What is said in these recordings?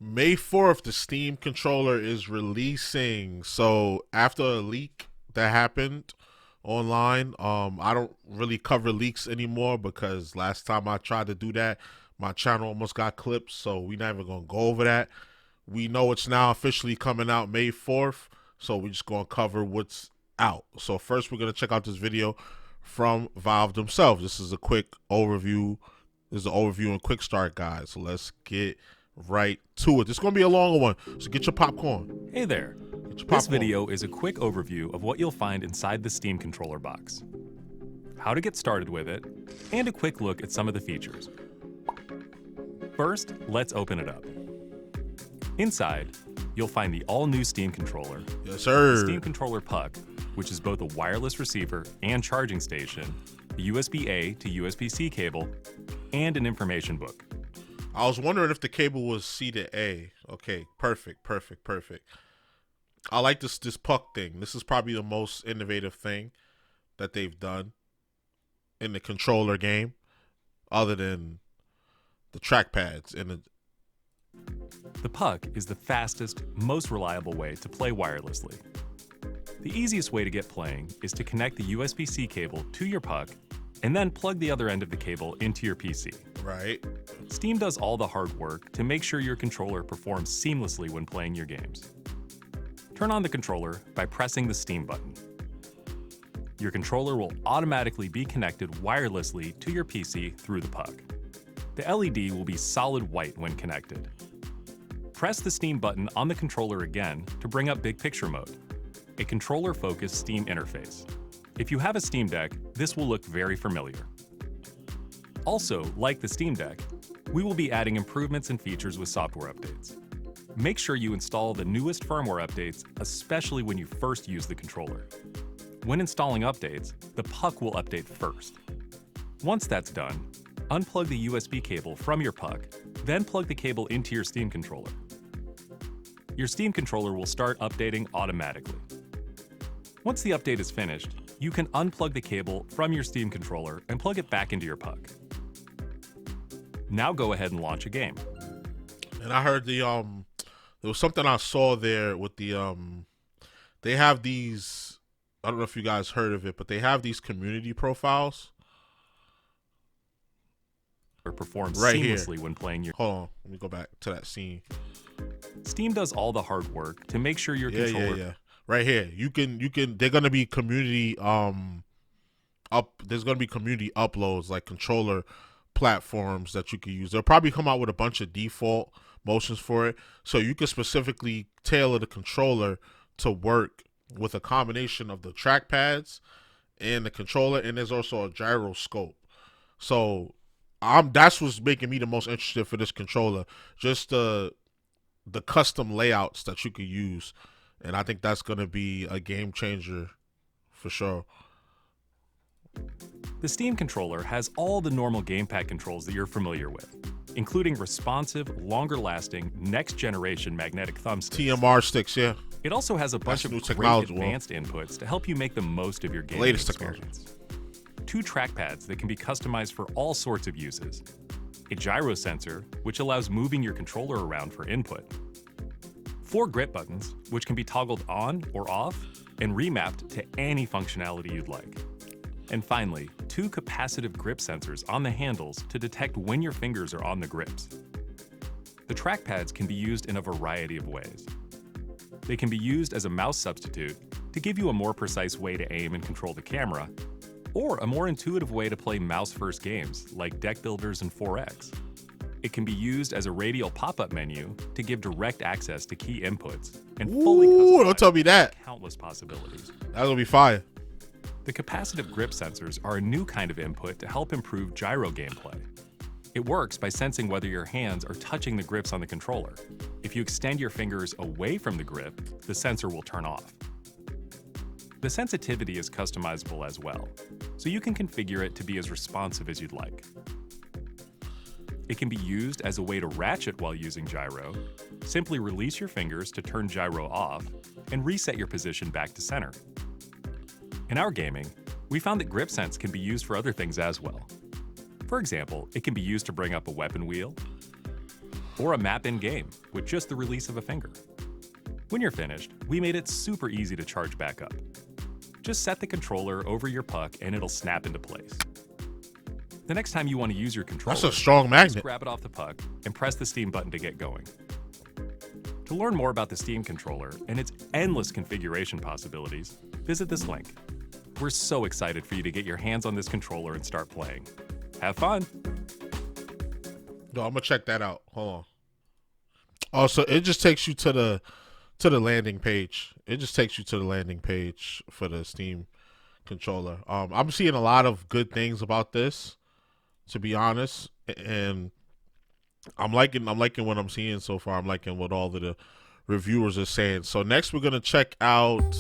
May 4th, the Steam controller is releasing. So after a leak that happened online, I don't really cover leaks anymore because last time I tried to do that, my channel almost got clipped. So we not even gonna go over that. We know it's now officially coming out May 4th. So we're just gonna cover what's out. So first we're gonna check out this video from Valve themselves. This is a quick overview. This is an overview and quick start guide. So let's get right to it. This is going to be a longer one, so get your popcorn. Hey there. This video is a quick overview of what you'll find inside the Steam controller box, how to get started with it, and a quick look at some of the features. First, let's open it up. Inside, you'll find the all-new Steam controller, yes, sir. the Steam controller puck, which is both a wireless receiver and charging station, the USB-A to USB-C cable, and an information book. I was wondering if the cable was C to A. Okay, perfect. I like this puck thing. This is probably the most innovative thing that they've done in the controller game, other than the trackpads and the puck is the fastest, most reliable way to play wirelessly. The easiest way to get playing is to connect the USB-C cable to your puck and then plug the other end of the cable into your PC. Right. Steam does all the hard work to make sure your controller performs seamlessly when playing your games. Turn on the controller by pressing the Steam button. Your controller will automatically be connected wirelessly to your PC through the puck. The LED will be solid white when connected. Press the Steam button on the controller again to bring up Big Picture mode, a controller-focused Steam interface. If you have a Steam Deck, this will look very familiar. Also, like the Steam Deck, we will be adding improvements and features with software updates. Make sure you install the newest firmware updates, especially when you first use the controller. When installing updates, the puck will update first. Once that's done, unplug the USB cable from your puck, then plug the cable into your Steam controller. Your Steam controller will start updating automatically. Once the update is finished, you can unplug the cable from your Steam controller and plug it back into your puck. Now go ahead and launch a game. And I heard there was something I saw there with the they have these, I don't know if you guys heard of it, but they have these community profiles. Or performs right seamlessly here when playing your. Hold on, let me go back to that scene. Steam does all the hard work to make sure your controller. Yeah. Right here, you can. They're gonna be community There's gonna be community uploads, like controller platforms that you can use. They'll probably come out with a bunch of default motions for it, so you can specifically tailor the controller to work with a combination of the trackpads and the controller. And there's also a gyroscope. So that's what's making me the most interested for this controller. Just the custom layouts that you could use. And I think that's going to be a game changer for sure. The Steam controller has all the normal gamepad controls that you're familiar with, including responsive, longer-lasting, next-generation magnetic thumbsticks. TMR sticks, yeah. It also has a bunch of new great technology, advanced inputs to help you make the most of your gaming latest experience. 2 trackpads that can be customized for all sorts of uses. A gyro sensor, which allows moving your controller around for input. 4 grip buttons, which can be toggled on or off and remapped to any functionality you'd like. And finally, 2 capacitive grip sensors on the handles to detect when your fingers are on the grips. The trackpads can be used in a variety of ways. They can be used as a mouse substitute to give you a more precise way to aim and control the camera, or a more intuitive way to play mouse-first games like Deck Builders and 4X. It can be used as a radial pop-up menu to give direct access to key inputs and fully customize don't tell me that. Countless possibilities. That's gonna be fire. The capacitive grip sensors are a new kind of input to help improve gyro gameplay. It works by sensing whether your hands are touching the grips on the controller. If you extend your fingers away from the grip, the sensor will turn off. The sensitivity is customizable as well, so you can configure it to be as responsive as you'd like. It can be used as a way to ratchet while using gyro. Simply release your fingers to turn gyro off and reset your position back to center. In our gaming, we found that grip sense can be used for other things as well. For example, it can be used to bring up a weapon wheel, or a map in-game with just the release of a finger. When you're finished, we made it super easy to charge back up. Just set the controller over your puck and it'll snap into place. The next time you want to use your controller, That's a strong just magnet. grab it off the puck and press the Steam button to get going. To learn more about the Steam controller and its endless configuration possibilities, visit this link. We're so excited for you to get your hands on this controller and start playing. Have fun! No, I'm gonna check that out. Hold on. Also, it just takes you to the landing page. It just takes you to the landing page for the Steam controller. I'm seeing a lot of good things about this, to be honest, and I'm liking what I'm seeing so far. I'm liking what all of the reviewers are saying. So next we're gonna check out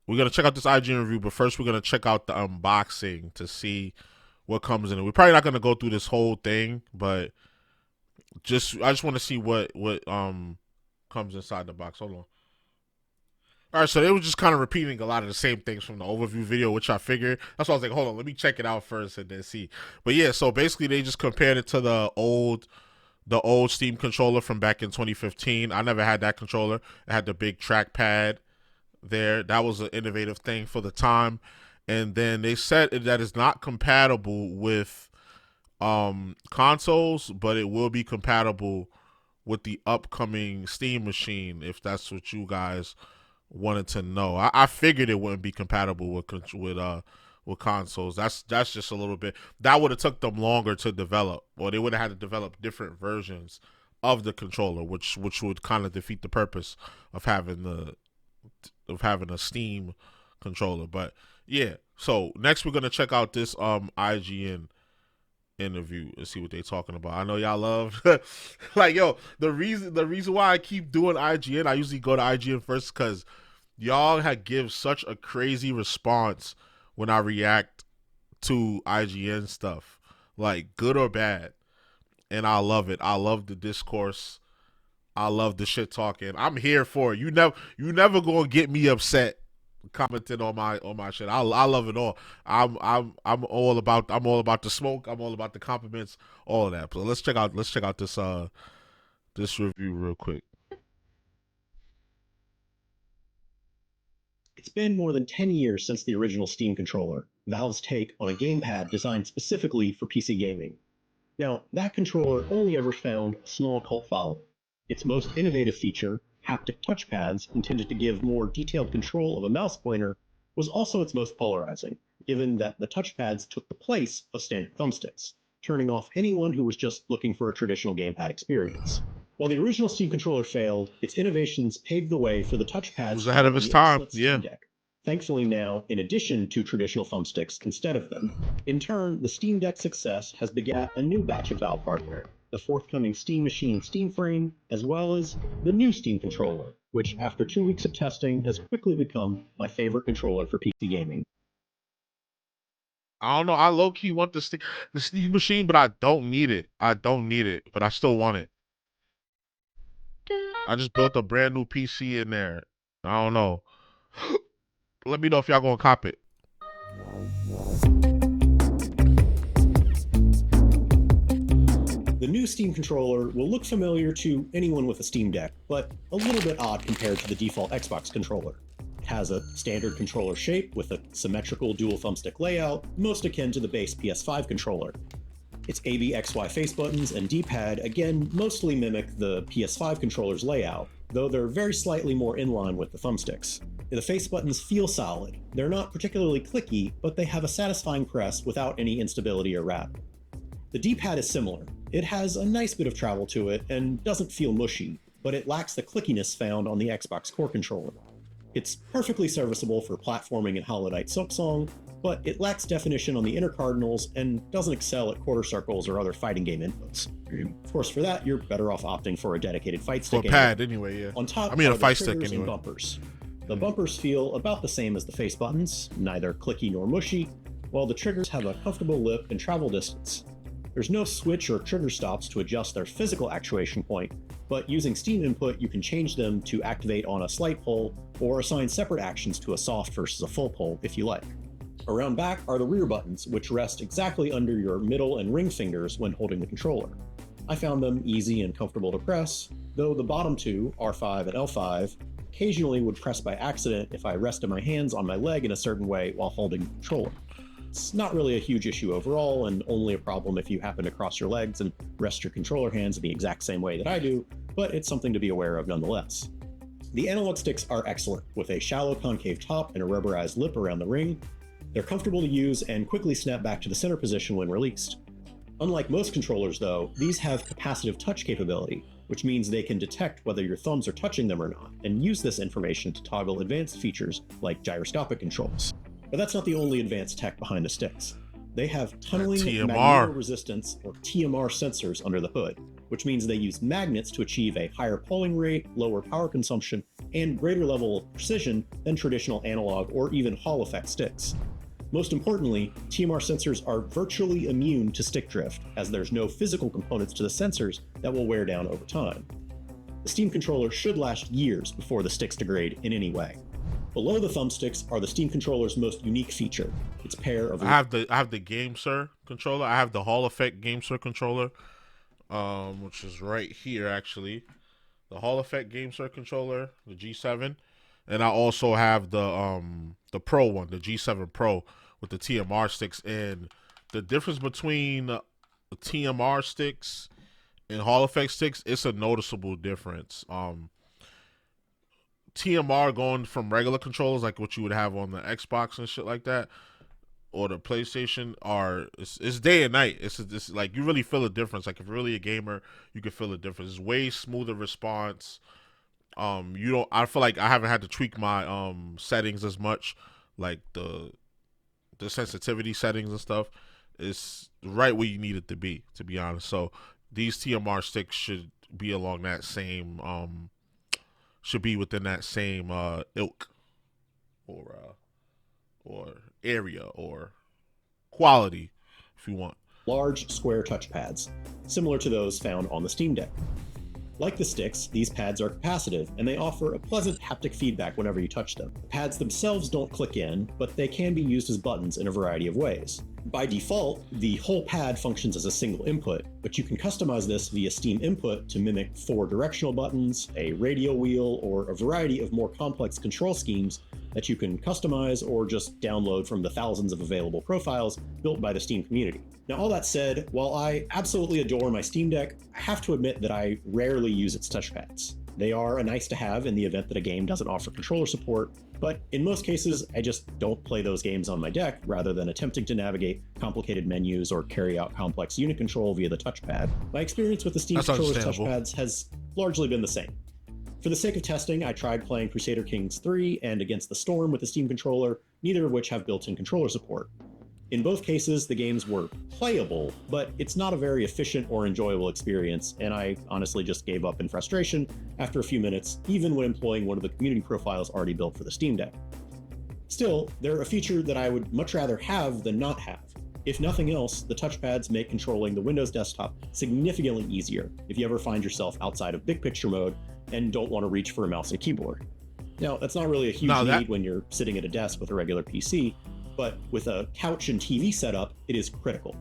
this IGN review, but first we're gonna check out the unboxing to see what comes in it. We're probably not gonna go through this whole thing, but I just want to see what comes inside the box. Hold on. All right, so they were just kind of repeating a lot of the same things from the overview video, which I figured. That's why I was like, hold on, let me check it out first and then see. But yeah, so basically they just compared it to the old Steam controller from back in 2015. I never had that controller. It had the big trackpad there. That was an innovative thing for the time. And then they said that it's not compatible with consoles, but it will be compatible with the upcoming Steam machine, if that's what you guys wanted to know. I figured it wouldn't be compatible with consoles. That's just a little bit. That would have took them longer to develop, or they would have had to develop different versions of the controller, which would kind of defeat the purpose of having a Steam controller. But yeah, so next we're gonna check out this IGN interview and see what they talking about. I know y'all love like, yo, the reason why I keep doing IGN, I usually go to IGN first because y'all give such a crazy response when I react to IGN stuff, like good or bad, and I love it. I love the discourse. I love the shit talking. I'm here for it. You never gonna get me upset commenting on my shit. I love it all. I'm all about the smoke. I'm all about the compliments, all of that. So let's check out this review real quick. It's been more than 10 years since the original Steam controller, Valve's take on a gamepad designed specifically for PC gaming. Now, that controller only ever found a small cult following. Its most innovative feature, haptic touchpads intended to give more detailed control of a mouse pointer, was also its most polarizing, given that the touchpads took the place of standard thumbsticks, turning off anyone who was just looking for a traditional gamepad experience. While the original Steam controller failed, its innovations paved the way for the touchpads. It was ahead of its time, yeah. Steam Deck. Thankfully now, in addition to traditional thumbsticks instead of them. In turn, the Steam Deck's success has begat a new batch of Valve hardware, the forthcoming Steam Machine Steam Frame, as well as the new Steam controller, which after 2 weeks of testing has quickly become my favorite controller for PC gaming. I don't know. I low-key want the Steam machine, but I don't need it. But I still want it. I just built a brand new PC in there. I don't know. Let me know if y'all gonna cop it. The new Steam controller will look familiar to anyone with a Steam Deck, but a little bit odd compared to the default Xbox controller. It has a standard controller shape with a symmetrical dual thumbstick layout, most akin to the base PS5 controller. Its ABXY face buttons and D-pad again mostly mimic the PS5 controller's layout, though they're very slightly more in line with the thumbsticks. The face buttons feel solid. They're not particularly clicky, but they have a satisfying press without any instability or rattle. The D-pad is similar. It has a nice bit of travel to it and doesn't feel mushy, but it lacks the clickiness found on the Xbox Core controller. It's perfectly serviceable for platforming in Hollow Knight Silksong, but it lacks definition on the inner cardinals and doesn't excel at quarter circles or other fighting game inputs. Of course, for that, you're better off opting for a dedicated fight stick. Or a pad, anyway, yeah. On top, I mean, are a fight the stick, triggers anyway. and bumpers. The bumpers feel about the same as the face buttons, neither clicky nor mushy, while the triggers have a comfortable lip and travel distance. There's no switch or trigger stops to adjust their physical actuation point, but using Steam input, you can change them to activate on a slight pull or assign separate actions to a soft versus a full pull if you like. Around back are the rear buttons, which rest exactly under your middle and ring fingers when holding the controller. I found them easy and comfortable to press, though the bottom two, R5 and L5, occasionally would press by accident if I rested my hands on my leg in a certain way while holding the controller. It's not really a huge issue overall, and only a problem if you happen to cross your legs and rest your controller hands in the exact same way that I do, but it's something to be aware of nonetheless. The analog sticks are excellent, with a shallow concave top and a rubberized lip around the ring. They're comfortable to use and quickly snap back to the center position when released. Unlike most controllers though, these have capacitive touch capability, which means they can detect whether your thumbs are touching them or not, and use this information to toggle advanced features like gyroscopic controls. But that's not the only advanced tech behind the sticks. They have tunneling magnetoresistance, or TMR sensors under the hood, which means they use magnets to achieve a higher polling rate, lower power consumption, and greater level of precision than traditional analog or even Hall effect sticks. Most importantly, TMR sensors are virtually immune to stick drift, as there's no physical components to the sensors that will wear down over time. The Steam controller should last years before the sticks degrade in any way. Below the thumbsticks are the Steam controller's most unique feature, its pair of... I have the GameSir controller. I have the Hall effect GameSir controller, which is right here actually. The Hall effect GameSir controller, the G7, and I also have the Pro one, the G7 Pro with the TMR sticks. And the difference between the TMR sticks and Hall effect sticks, it's a noticeable difference. TMR going from regular controllers like what you would have on the Xbox and shit like that, or the PlayStation, it's day and night. It's like you really feel a difference. Like if you're really a gamer, you can feel a difference. It's way smoother response. I feel like I haven't had to tweak my settings as much, like the sensitivity settings and stuff. It's right where you need it to be honest. So these TMR sticks should be along that same should be within that same ilk or area or quality, if you want. Large square touchpads, similar to those found on the Steam Deck. Like the sticks, these pads are capacitive, and they offer a pleasant haptic feedback whenever you touch them. The pads themselves don't click in, but they can be used as buttons in a variety of ways. By default, the whole pad functions as a single input, but you can customize this via Steam Input to mimic 4 directional buttons, a radio wheel, or a variety of more complex control schemes that you can customize or just download from the thousands of available profiles built by the Steam community. Now, all that said, while I absolutely adore my Steam Deck, I have to admit that I rarely use its touchpads. They are a nice to have in the event that a game doesn't offer controller support, but in most cases, I just don't play those games on my deck rather than attempting to navigate complicated menus or carry out complex unit control via the touchpad. My experience with the Steam controller's touchpads has largely been the same. For the sake of testing, I tried playing Crusader Kings 3 and Against the Storm with the Steam controller, neither of which have built-in controller support. In both cases, the games were playable, but it's not a very efficient or enjoyable experience, and I honestly just gave up in frustration after a few minutes, even when employing one of the community profiles already built for the Steam Deck. Still, they're a feature that I would much rather have than not have. If nothing else, the touchpads make controlling the Windows desktop significantly easier if you ever find yourself outside of big picture mode and don't want to reach for a mouse and keyboard. Now, that's not really a huge need when you're sitting at a desk with a regular PC, but with a couch and TV setup, it is critical.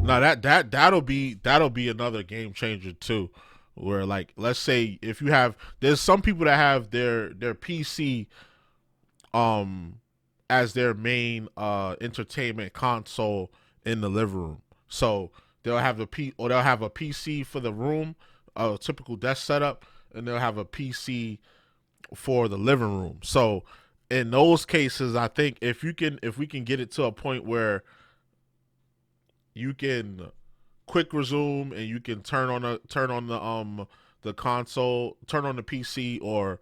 Now that'll be another game changer too, where like let's say if you have, there's some people that have their PC as their main entertainment console in the living room. So they'll have a PC for the room, a typical desk setup, and they'll have a PC for the living room. So in those cases, I think if we can get it to a point where you can quick resume and you can turn on the console, turn on the PC, or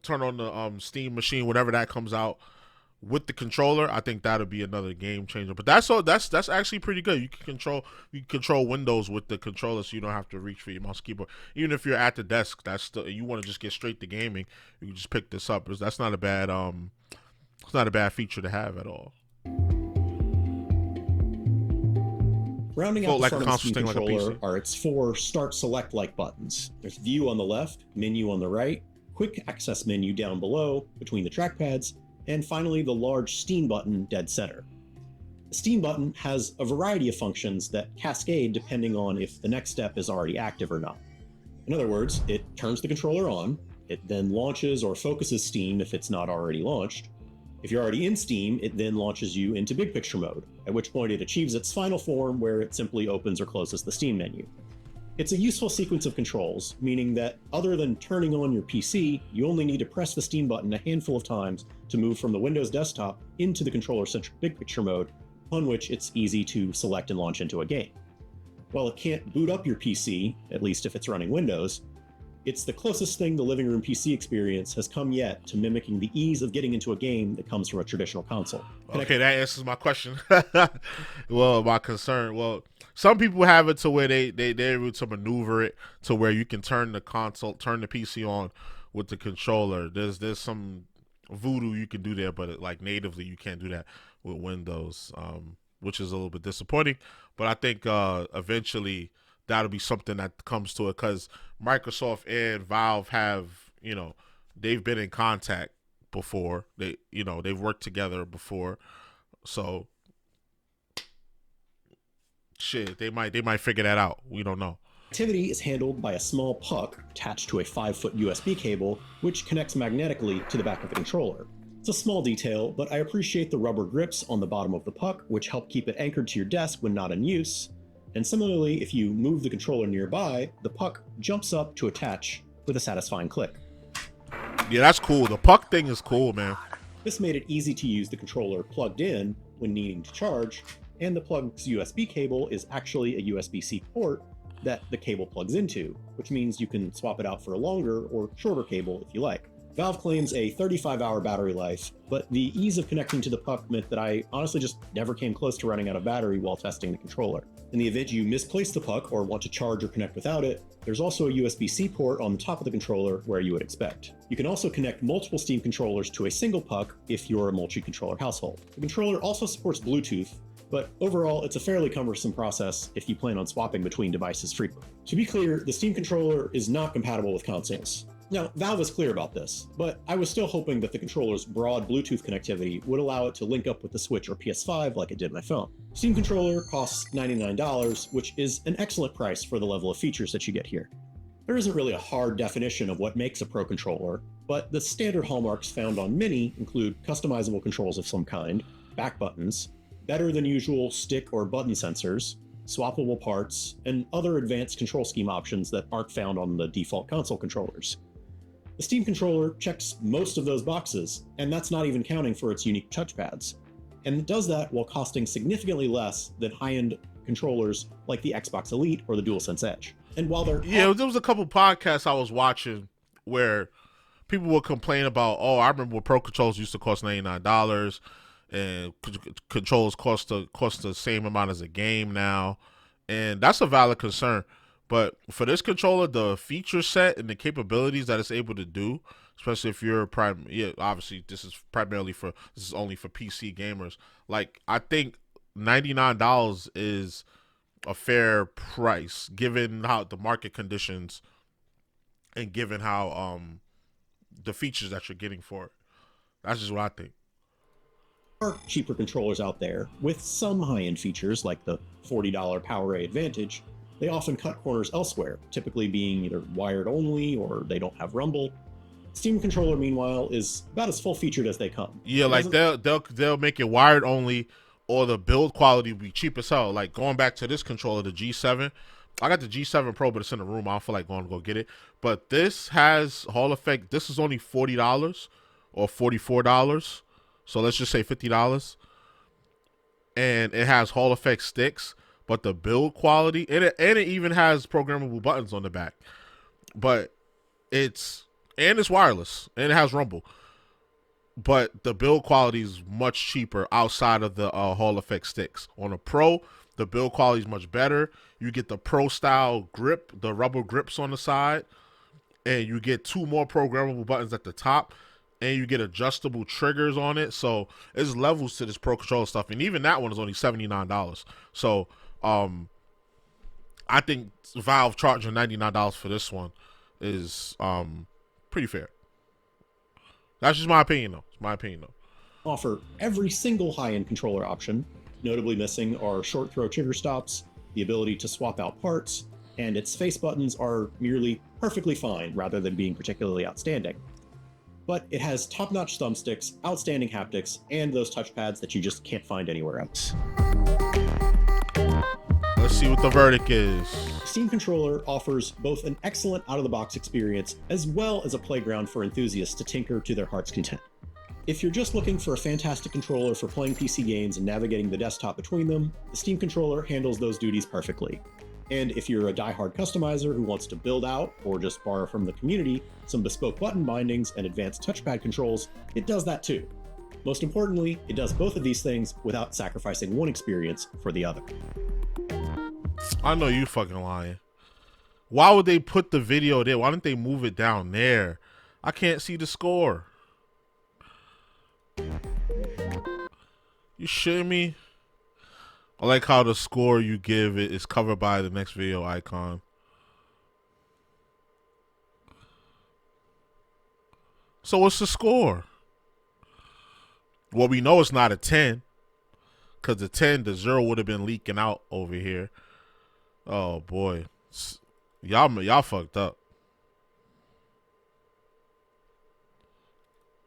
turn on the Steam machine, whenever that comes out, with the controller, I think that'll be another game changer. But that's actually pretty good. You can control Windows with the controller, so you don't have to reach for your mouse keyboard. Even if you're at the desk, you want to just get straight to gaming, you can just pick this up. That's not a bad it's not a bad feature to have at all. Rounding out the front of the Steam controller are its 4 start select like buttons. There's view on the left, menu on the right, quick access menu down below between the trackpads, and finally the large Steam button dead center. The Steam button has a variety of functions that cascade depending on if the next step is already active or not. In other words, it turns the controller on, it then launches or focuses Steam if it's not already launched. If you're already in Steam, it then launches you into big picture mode, at which point it achieves its final form where it simply opens or closes the Steam menu. It's a useful sequence of controls, meaning that other than turning on your PC, you only need to press the Steam button a handful of times to move from the Windows desktop into the controller-centric big picture mode, upon which it's easy to select and launch into a game. While it can't boot up your PC, at least if it's running Windows, it's the closest thing the living room PC experience has come yet to mimicking the ease of getting into a game that comes from a traditional console. Okay, that answers my question. Well, my concern. Well, some people have it to where they're able to maneuver it to where you can turn the PC on with the controller. There's some voodoo you can do there, but like natively you can't do that with Windows, which is a little bit disappointing. But I think eventually that'll be something that comes to it, because Microsoft and Valve have, they've been in contact before. They've worked together before. So shit, they might figure that out. We don't know. Activity is handled by a small puck attached to a 5-foot USB cable, which connects magnetically to the back of the controller. It's a small detail, but I appreciate the rubber grips on the bottom of the puck, which help keep it anchored to your desk when not in use. And similarly, if you move the controller nearby, the puck jumps up to attach with a satisfying click. Yeah, that's cool. The puck thing is cool, man. This made it easy to use the controller plugged in when needing to charge, and the plug's USB cable is actually a USB-C port that the cable plugs into, which means you can swap it out for a longer or shorter cable if you like. Valve claims a 35-hour battery life, but the ease of connecting to the puck meant that I honestly just never came close to running out of battery while testing the controller. In the event you misplace the puck or want to charge or connect without it, there's also a USB-C port on the top of the controller where you would expect. You can also connect multiple Steam controllers to a single puck if you're a multi-controller household. The controller also supports Bluetooth, but overall it's a fairly cumbersome process if you plan on swapping between devices frequently. To be clear, the Steam controller is not compatible with consoles. Now, Valve is clear about this, but I was still hoping that the controller's broad Bluetooth connectivity would allow it to link up with the Switch or PS5 like it did my phone. Steam controller costs $99, which is an excellent price for the level of features that you get here. There isn't really a hard definition of what makes a Pro controller, but the standard hallmarks found on many include customizable controls of some kind, back buttons, better than usual stick or button sensors, swappable parts, and other advanced control scheme options that aren't found on the default console controllers. The Steam controller checks most of those boxes, and that's not even counting for its unique touchpads. And it does that while costing significantly less than high-end controllers like the Xbox Elite or the DualSense Edge. And while there was a couple podcasts I was watching where people would complain about, I remember when Pro controllers used to cost $99, and controllers cost the same amount as a game now, and that's a valid concern. But for this controller, the feature set and the capabilities that it's able to do, especially if you're obviously this is only for PC gamers. Like, I think $99 is a fair price given how the market conditions and given how the features that you're getting for it. That's just what I think. There are cheaper controllers out there with some high-end features like the $40 PowerA Advantage. They often cut corners elsewhere, typically being either wired only or they don't have rumble. Steam controller, meanwhile, is about as full-featured as they come. Yeah, like they'll make it wired only, or the build quality will be cheap as hell. Like going back to this controller, the G7. I got the G7 Pro, but it's in the room. I don't feel like going to go get it. But this has Hall effect. This is only $40 or $44. So let's just say $50. And it has Hall effect sticks. But the build quality, and it even has programmable buttons on the back. But it's wireless, and it has rumble. But the build quality is much cheaper outside of the Hall effect sticks. On a Pro, the build quality is much better. You get the Pro style grip, the rubber grips on the side, and you get 2 more programmable buttons at the top, and you get adjustable triggers on it. So there's levels to this Pro controller stuff, and even that one is only $79. So I think Valve charging $99 for this one is pretty fair. That's just my opinion, though. It's my opinion, though. Offer every single high-end controller option, Notably missing are short throw trigger stops, the ability to swap out parts, and its face buttons are merely perfectly fine rather than being particularly outstanding. But it has top-notch thumbsticks, outstanding haptics, and those touchpads that you just can't find anywhere else. Let's see what the verdict is. Steam Controller offers both an excellent out-of-the-box experience as well as a playground for enthusiasts to tinker to their heart's content. If you're just looking for a fantastic controller for playing PC games and navigating the desktop between them, the Steam Controller handles those duties perfectly. And if you're a die-hard customizer who wants to build out, or just borrow from the community, some bespoke button bindings and advanced touchpad controls, it does that too. Most importantly, it does both of these things without sacrificing one experience for the other. I know you fucking lying. Why would they put the video there? Why didn't they move it down there? I can't see the score. You shitting me? I like how the score you give it is covered by the next video icon. So what's the score? Well, we know it's not a 10. Because the 0 would have been leaking out over here. Oh, boy. Y'all fucked up.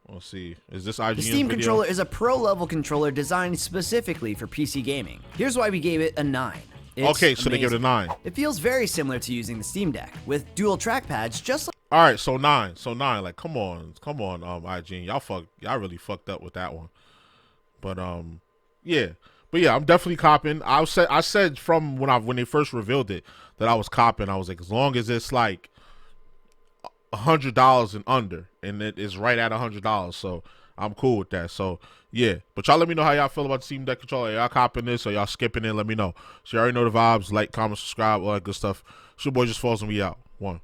Let's see. Is this IGN The Steam video? Controller is a pro-level controller designed specifically for PC gaming. Here's why we gave it a 9. It's okay, so amazing. they give it a 9. It feels very similar to using the Steam Deck, with dual trackpads just like... All right, so 9. So 9. Like, come on, IGN. Y'all really fucked up with that one. But yeah. But yeah, I'm definitely copping. I said from when they first revealed it that I was copping. I was like, as long as it's like $100 and under, and it is right at $100, so I'm cool with that. So yeah, but y'all let me know how y'all feel about the Steam Deck controller. Y'all copping this or y'all skipping it? Let me know. So you already know the vibes. Like, comment, subscribe, all that good stuff. It's your boy JusticeXFalls, and we out. 1.